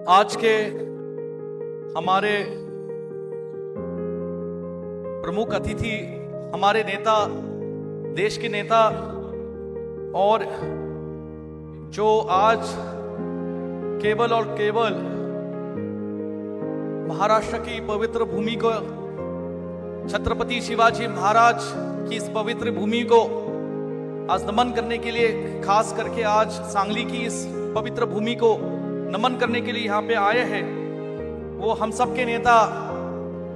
आज के हमारे प्रमुख अतिथि, हमारे नेता, देश के नेता, और जो आज केवल और केवल महाराष्ट्र की पवित्र भूमि को, छत्रपति शिवाजी महाराज की इस पवित्र भूमि को आज नमन करने के लिए, खास करके आज सांगली की इस पवित्र भूमि को नमन करने के लिए यहाँ पे आए हैं, वो हम सब के नेता,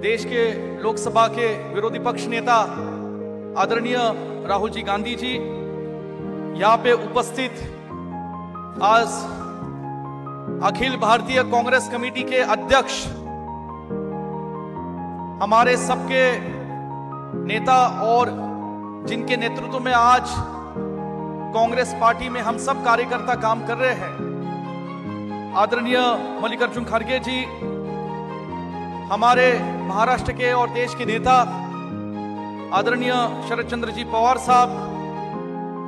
देश के लोकसभा के विरोधी पक्ष नेता आदरणीय राहुल जी गांधी जी, यहाँ पे उपस्थित आज अखिल भारतीय कांग्रेस कमेटी के अध्यक्ष, हमारे सबके नेता और जिनके नेतृत्व में आज कांग्रेस पार्टी में हम सब कार्यकर्ता काम कर रहे हैं, आदरणीय मल्लिकार्जुन खड़गे जी, हमारे महाराष्ट्र के और देश के नेता आदरणीय शरद चंद्र जी पवार साहब,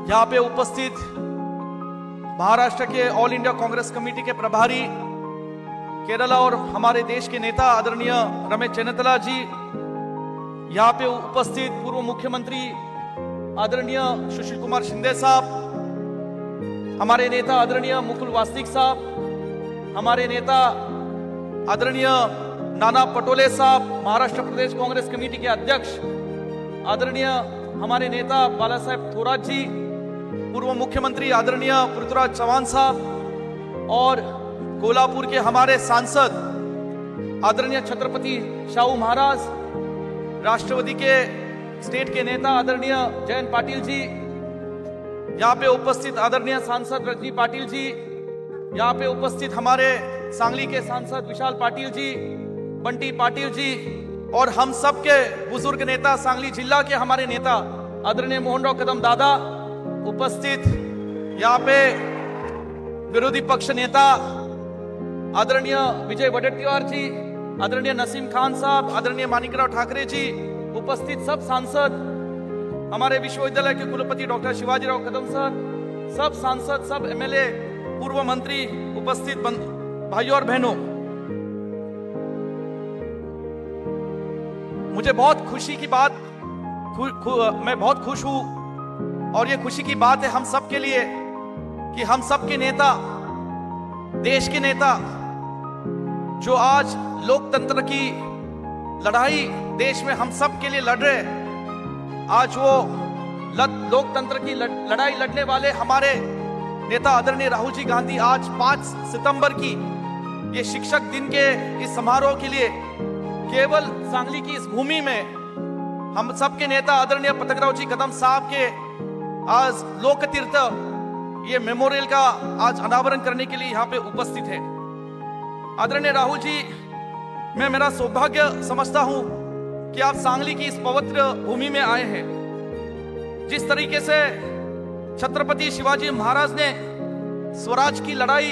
यहाँ पे उपस्थित महाराष्ट्र के ऑल इंडिया कांग्रेस कमेटी के प्रभारी केरला और हमारे देश के नेता आदरणीय रमेश चेन्नितला जी, यहाँ पे उपस्थित पूर्व मुख्यमंत्री आदरणीय सुशील कुमार शिंदे साहब, हमारे नेता आदरणीय मुकुल वासनिक साहब, हमारे नेता आदरणीय नाना पटोले साहब, महाराष्ट्र प्रदेश कांग्रेस कमेटी के अध्यक्ष आदरणीय हमारे नेता बाला साहेब थोरात जी, पूर्व मुख्यमंत्री आदरणीय पृथ्वीराज चव्हाण साहब, और कोल्हापुर के हमारे सांसद आदरणीय छत्रपति शाहू महाराज, राष्ट्रवादी के स्टेट के नेता आदरणीय जयंत पाटिल जी, यहाँ पे उपस्थित आदरणीय सांसद रजनी पाटिल जी, यहाँ पे उपस्थित हमारे सांगली के सांसद विशाल पाटिल जी, बंटी पाटिल जी, और हम सब के बुजुर्ग नेता, सांगली जिला के हमारे नेता आदरणीय मोहनराव कदम दादा उपस्थित, यहाँ पे विरोधी पक्ष नेता आदरणीय विजय वडेट्टीवार जी, आदरणीय नसीम खान साहब, आदरणीय माणिकराव ठाकरे जी, उपस्थित सब सांसद, हमारे विश्वविद्यालय के कुलपति डॉक्टर शिवाजीराव कदम सर, सब सांसद, सब एमएलए, पूर्व मंत्री, उपस्थित भाइयों और बहनों, मुझे बहुत खुशी की बात, मैं बहुत खुश हूं, और ये खुशी की बात है हम सब के लिए कि हम सब के नेता, देश के नेता, जो आज लोकतंत्र की लड़ाई देश में हम सब के लिए लड़ रहे, आज वो लोकतंत्र की लड़ाई लड़ने वाले हमारे नेता आदरणीय राहुल जी गांधी आज 5 सितंबर की ये शिक्षक दिन के इस समारोह के लिए केवल सांगली की इस भूमि में हम सबके नेता आदरणीय पतंगराव जी कदम साहब के आज लोक तीर्थ ये मेमोरियल का आज अनावरण करने के लिए यहाँ पे उपस्थित है। आदरणीय राहुल जी, मैं मेरा सौभाग्य समझता हूं कि आप सांगली की इस पवित्र भूमि में आए हैं। जिस तरीके से छत्रपति शिवाजी महाराज ने स्वराज की लड़ाई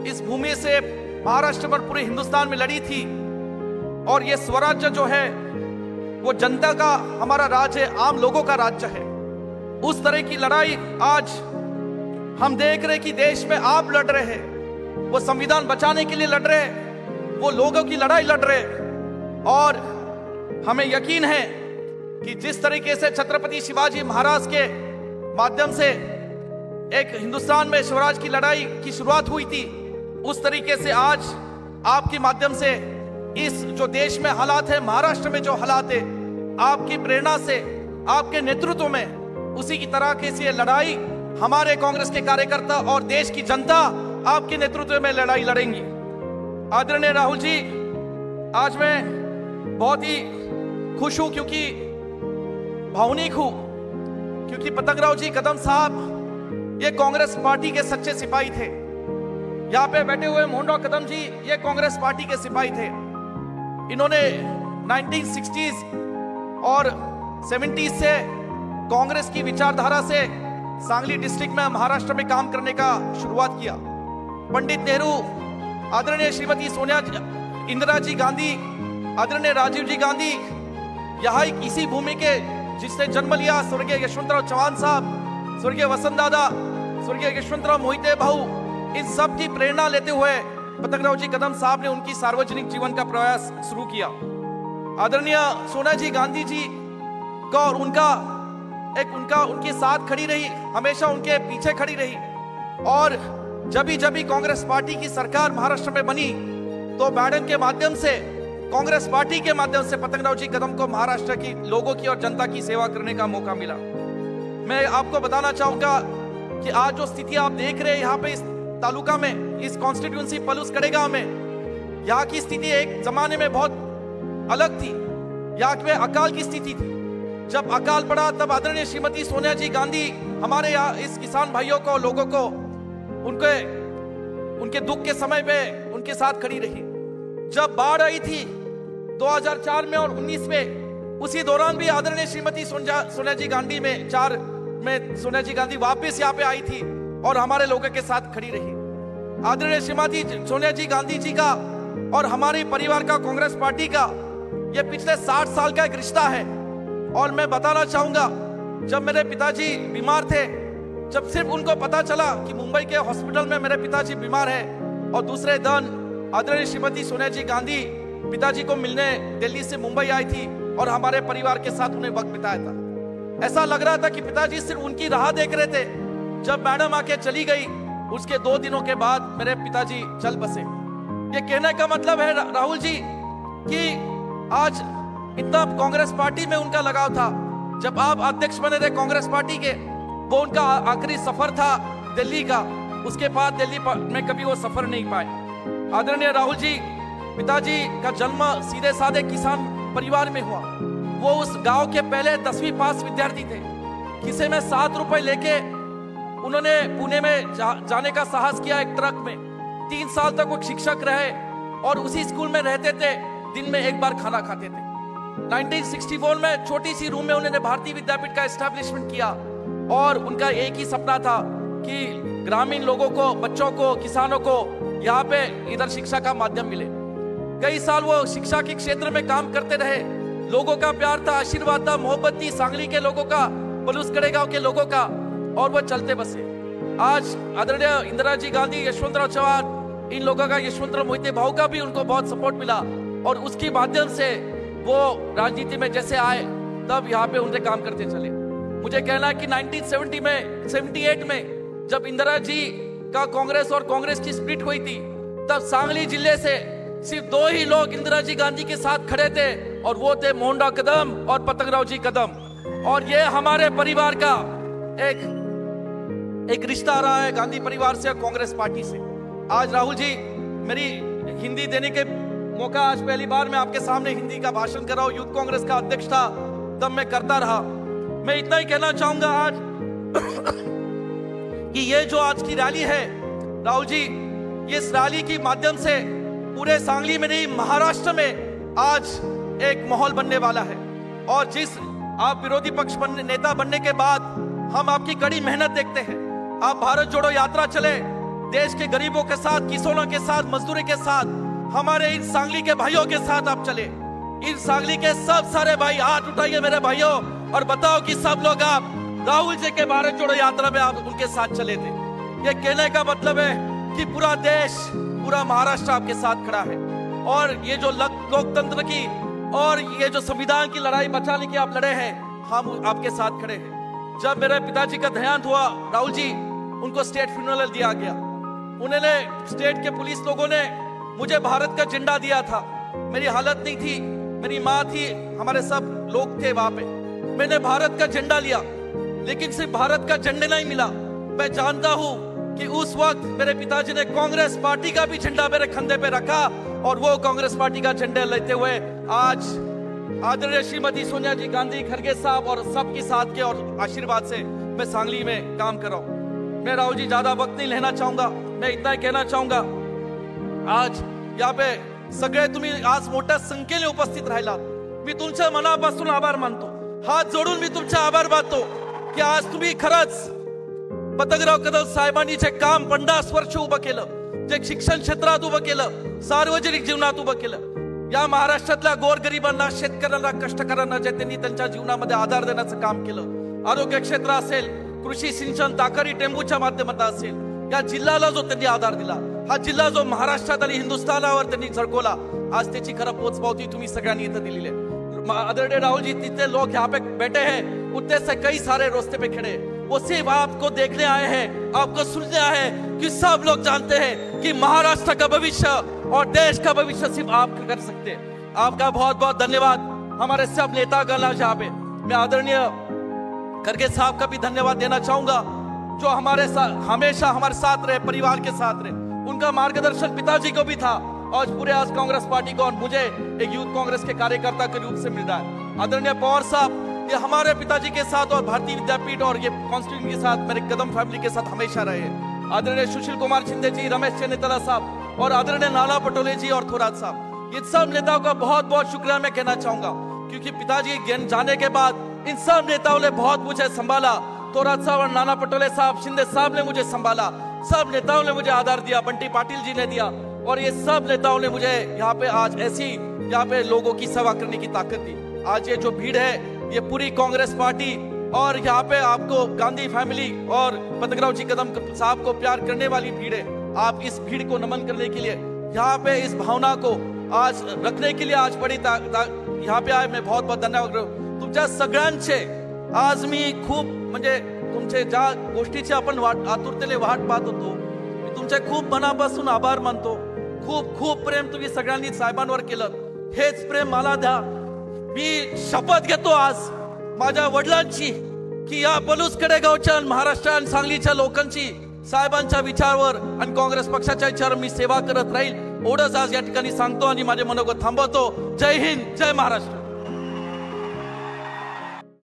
इस भूमि से महाराष्ट्र पर पूरे हिंदुस्तान में लड़ी थी, और ये स्वराज्य जो है वो जनता का हमारा राज्य है, आम लोगों का राज्य है। उस तरह की लड़ाई आज हम देख रहे कि देश में आप लड़ रहे हैं, वो संविधान बचाने के लिए लड़ रहे हैं, वो लोगों की लड़ाई लड़ रहे हैं, और हमें यकीन है कि जिस तरीके से छत्रपति शिवाजी महाराज के माध्यम से एक हिंदुस्तान में स्वराज की लड़ाई की शुरुआत हुई थी, उस तरीके से आज आपके माध्यम से इस जो देश में हालात है, महाराष्ट्र में जो हालात है, आपकी प्रेरणा से, आपके नेतृत्व में उसी की तरह की से लड़ाई हमारे कांग्रेस के कार्यकर्ता और देश की जनता आपके नेतृत्व में लड़ाई लड़ेंगी। आदरणीय राहुल जी, आज मैं बहुत ही खुश हूं, क्योंकि भावनिक हूं, क्योंकि पतंगराव जी कदम साहब ये कांग्रेस पार्टी के सच्चे सिपाही थे। यहाँ पे बैठे हुए मोहनराव कदम जी ये कांग्रेस पार्टी के सिपाही थे। इन्होंने 1960s और 70s से कांग्रेस की विचारधारा से सांगली डिस्ट्रिक्ट में महाराष्ट्र में काम करने का शुरुआत किया। पंडित नेहरू, आदरणीय श्रीमती सोनिया इंदिरा जी गांधी, आदरणीय राजीव जी गांधी, यहाँ इसी भूमि के जिसने जन्म लिया स्वर्गीय यशवंतराव चव्हाण साहब, स्वर्गीय वसंत दादा, स्वर्गीय यशवंतराव मोहिते भाऊ, इन सब की प्रेरणा लेते हुए पतंगराव जी कदम साहब ने उनकी सार्वजनिक जीवन का प्रयास शुरू किया। आदरणीय सोनिया जी गांधी जी का और उनके साथ खड़ी रही, हमेशा उनके पीछे खड़ी रही। और जब भी कांग्रेस पार्टी की सरकार महाराष्ट्र में बनी तो मैडम के माध्यम से, कांग्रेस पार्टी के माध्यम से पतंगराव जी कदम को महाराष्ट्र की लोगों की और जनता की सेवा करने का मौका मिला। मैं आपको बताना चाहूंगा कि आज जो स्थिति आप देख रहे हैं यहाँ पे इस तालुका में, इस कॉन्स्टिट्यूंसी पलूस कड़ेगांव में, यहाँ की स्थिति एक जमाने में बहुत अलग थी। यहाँ पे अकाल की स्थिति थी। जब अकाल पड़ा तब आदरणीय श्रीमती सोनिया जी गांधी हमारे यहाँ इस किसान भाइयों को, लोगों को उनके दुख के समय पे उनके साथ खड़ी रही। जब बाढ़ आई थी 2004 में और 19 में, उसी दौरान भी आदरणीय श्रीमती सोनिया जी गांधी में सोनिया जी गांधी वापस यहाँ पे आई थी और हमारे लोगों के साथ खड़ी रही। आदरणीय श्रीमती सोनिया जी गांधी जी का और हमारे परिवार का, कांग्रेस पार्टी का, ये पिछले 60 साल का एक रिश्ता है। और मैं बताना चाहूंगा, जब मेरे पिताजी बीमार थे, जब सिर्फ उनको पता चला कि मुंबई के हॉस्पिटल में मेरे पिताजी बीमार है, और दूसरे दिन आदरणीय श्रीमती सोनिया जी गांधी पिताजी को मिलने दिल्ली से मुंबई आई थी और हमारे परिवार के साथ उन्हें वक्त बिताया था। ऐसा लग रहा था कि पिताजी सिर्फ उनकी राह देख रहे थे। जब मैडम आके चली गई, उसके 2 दिनों के बाद मेरे पिताजी चल बसे। ये कहने का मतलब है राहुल जी कि आज इतना कांग्रेस पार्टी में उनका लगाव था। जब आप अध्यक्ष बने थे कांग्रेस पार्टी के, वो उनका आखिरी सफर था दिल्ली का। उसके बाद दिल्ली में कभी वो सफर नहीं पाए। आदरणीय राहुल जी, पिताजी का जन्म सीधे साधे किसान परिवार में हुआ। वो उस गांव के पहले 10वीं पास विद्यार्थी थे। खिसे में 7 रुपए लेके उन्होंने पुणे में जाने का साहस किया एक ट्रक में। 3 साल तक वो शिक्षक रहे और उसी स्कूल में रहते थे। दिन में एक बार खाना खाते थे। 1964 में छोटी सी रूम में उन्होंने भारतीय विद्यापीठ का एस्टैब्लिशमेंट किया और उनका एक ही सपना था कि ग्रामीण लोगों को, बच्चों को, किसानों को यहाँ पे इधर शिक्षा का माध्यम मिले। कई साल वो शिक्षा के क्षेत्र में काम करते रहे। लोगों का प्यार था, आशीर्वाद था, मोहब्बत थी सांगली के लोगों का, पलूस कड़ेगांव के लोगों का, और वो चलते बसे। आज आदरणीय इंदिरा जी गांधी, यशवंतराव चव्हाण, इन लोगों का, यशवंतराव मोहिते भाऊ का भी उनको बहुत सपोर्ट मिला और उसके माध्यम से वो राजनीति में जैसे आए तब यहाँ पे उनसे काम करते चले। मुझे कहना है कि 1978 में जब इंदिरा जी का कांग्रेस और कांग्रेस की स्प्लिट हुई थी, तब सांगली जिले से सिर्फ 2 ही लोग इंदिरा जी गांधी के साथ खड़े थे और वो थे मोहनराव कदम और पतंगराव जी कदम। और ये हमारे परिवार का एक रिश्ता रहा है गांधी परिवार से और कांग्रेस पार्टी से। आज राहुल जी, मेरी हिंदी देने के मौका, आज पहली बार मैं आपके सामने हिंदी का भाषण कर रहा हूँ। यूथ कांग्रेस का अध्यक्ष था तब मैं करता रहा। मैं इतना ही कहना चाहूंगा आज कि ये जो आज की रैली है राहुल जी, ये इस रैली के माध्यम से पूरे सांगली में नहीं, महाराष्ट्र में आज एक माहौल बनने वाला है। और जिस आप विरोधी पक्ष नेता बनने के बाद हम आपकी कड़ी मेहनत देखते हैं। आप भारत जोड़ो यात्रा चले, देश के गरीबों के साथ, किसानों के साथ, मजदूरों के साथ, हमारे इन सांगली के भाइयों के साथ आप चले। इन सांगली के सब सारे भाई हाथ उठाइए मेरे भाइयों और बताओ कि सब लोग आप राहुल जी के भारत जोड़ो यात्रा में आप उनके साथ चले थे। ये कहने का मतलब है कि पूरा देश, पूरा महाराष्ट्र आपके साथ खड़ा है। और ये जो लोकतंत्र की और ये जो संविधान की लड़ाई बचाने की आप लड़े हैं, हम आपके साथ खड़े हैं। जब मेरे पिताजी का देहांत हुआ राहुल जी, उनको स्टेट फ्यूनरल दिया गया। उन्होंने, स्टेट के पुलिस लोगों ने मुझे भारत का झंडा दिया था। मेरी हालत नहीं थी, मेरी माँ थी, हमारे सब लोग थे वहां पे। मैंने भारत का झंडा लिया, लेकिन सिर्फ भारत का झंडा नहीं मिला। मैं जानता हूं कि उस वक्त मेरे पिताजी ने कांग्रेस पार्टी का भी झंडा मेरे कंधे पे रखा और वो कांग्रेस पार्टी का झंडा लेते हुए आज आदरणीय श्रीमती सोनिया जी गांधी, खड़गे साहब और सबके साथ के और आशीर्वाद से मैं सांगली में काम कर रहा हूं। मैं राहुल जी ज्यादा वक्त नहीं लेना चाहूंगा, मैं इतना ही कहना चाहूंगा, आज यहाँ पे सगळे तुम्ही आज मोठ्या संख्येने उपस्थित राहिलात। मी तुमच्या मनापासून आभार मानतो, हात जोडून मी तुमचे आभार मानतो की आज तुम्ही खरंच पतंगराव कदम साहेबांनी जे काम 50 वर्ष उभं केलं, जे शिक्षण क्षेत्रात उभं केलं, सार्वजनिक जीवनात उभं केलं, या महाराष्ट्रातल्या गोरगरिबांना, शेतकऱ्यांना, कष्टकऱ्यांना जे त्यांनी त्यांच्या जीवनामध्ये आधार देण्याचं काम केलं, आरोग्य क्षेत्र असेल, कृषी सिंचन, ताकारी टेंबूच्या माध्यमातून असेल, या जिल्ह्याला जो त्यांनी आधार दिला, हा जिल्हा जो महाराष्ट्रात आणि हिंदुस्थानावर त्यांनी झळकवला, आज त्याची खरं पोचपावती तुम्ही सगळ्यांनी इथं दिलेली आहे। आदरणीय राहुल जी, जितने लोग यहाँ पे बैठे हैं उतने से कई सारे रास्ते पे खड़े हैं, वो सिर्फ आपको देखने आए हैं, आपको सुनने आए हैं कि सब लोग जानते हैं कि महाराष्ट्र का भविष्य और देश का भविष्य सिर्फ आप कर सकते हैं। आपका बहुत बहुत धन्यवाद। हमारे सब नेता गण यहाँ पे, मैं आदरणीय खड़गे साहब का भी धन्यवाद देना चाहूंगा, जो हमारे साथ हमेशा हमारे साथ रहे, परिवार के साथ रहे। उनका मार्गदर्शन पिताजी को भी था और पूरे आज कांग्रेस पार्टी को और मुझे एक यूथ कांग्रेस के कार्यकर्ता के रूप से मिल रहा है। आदरणीय पवार साहब, ये हमारे पिताजी के साथ और भारतीय विद्यापीठ और ये कॉन्स्टिट्यूशन के साथ, मेरे कदम फैमिली के साथ हमेशा रहे। आदरणीय सुशील कुमार शिंदे जी, रमेश चन्नीताला साहब और आदरणीय नाना पटोले जी और थोरात साहब, इन सब नेताओं का बहुत बहुत शुक्रिया मैं कहना चाहूंगा, क्योंकि पिताजी जाने के बाद इन सब नेताओं ने बहुत मुझे संभाला। थोरात साहब और नाना पटोले साहब, शिंदे साहब ने मुझे संभाला, सब नेताओं ने मुझे आधार दिया, बंटी पाटिल जी ने दिया, और ये सब नेताओं ने मुझे यहाँ पे आज ऐसी यहाँ पे लोगों की सेवा करने की ताकत दी। आज ये जो भीड़ है, ये पूरी कांग्रेस पार्टी और यहाँ पे आपको गांधी फैमिली और पतंगराव जी कदम साहब को प्यार करने वाली भीड़ है। आप इस भीड़ को नमन करने के लिए, यहाँ पे इस भावना को आज रखने के लिए आज बड़ी यहाँ पे आए, मैं बहुत बहुत धन्यवाद करतो तुमच्या सगळ्यांचे। आज मी खूप म्हणजे तुमचे ज्या गोष्टीची आपण आतुरतेने वाट पाहत होतो, मी तुमचे खूप मनापासून आभार मानतो। खूप खूप प्रेम तुम्ही सगळ्यांनी साहेबांवर केलं, हेच प्रेम मला द्या। मी शपथ घेतो आज माझ्या वडिलांची की या पलूसकडे गावच्या महाराष्ट्र आणि सांगलीच्या लोकांची साहेबांच्या विचारावर आणि काँग्रेस पक्षाच्या विचारावर मी सेवा करत राहील, एवढंच आज या ठिकाणी सांगतो आणि माझे मनोगत थांबवतो। जय हिंद, जय महाराष्ट्र।